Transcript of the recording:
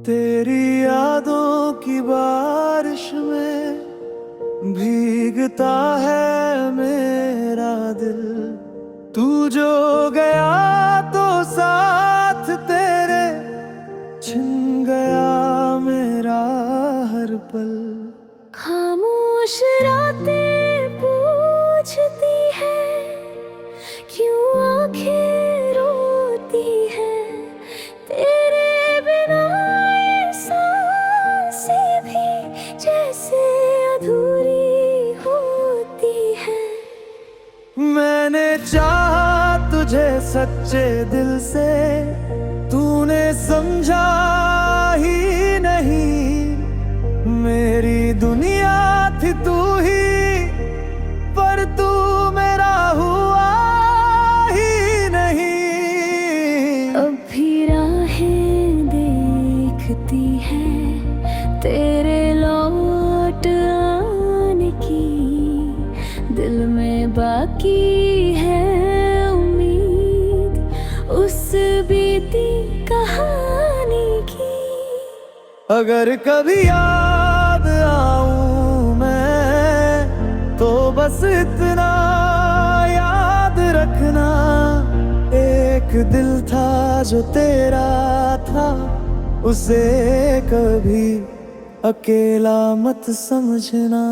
तेरी यादों की बारिश में भीगता है मेरा दिल। तू जो गया तो साथ तेरे छिन गया मेरा हर पल। खामोश रातें पूछती है क्यों आंखें रोती है। तेरे बिना ये सांसें भी जैसे अधूरी होती है। मैंने चाहा तुझे सच्चे दिल से, तूने समझा ही नहीं। मेरी दुनिया थी तू ही, पर तू मेरा हुआ ही नहीं। अब भी राहें देखती है तेरे लौट आने की। दिल में बाकी है उम्मीद उस बीती कहानी की। अगर कभी याद आऊं मैं तो बस इतना याद रखना, एक दिल था जो तेरा था, उसे कभी अकेला मत समझना।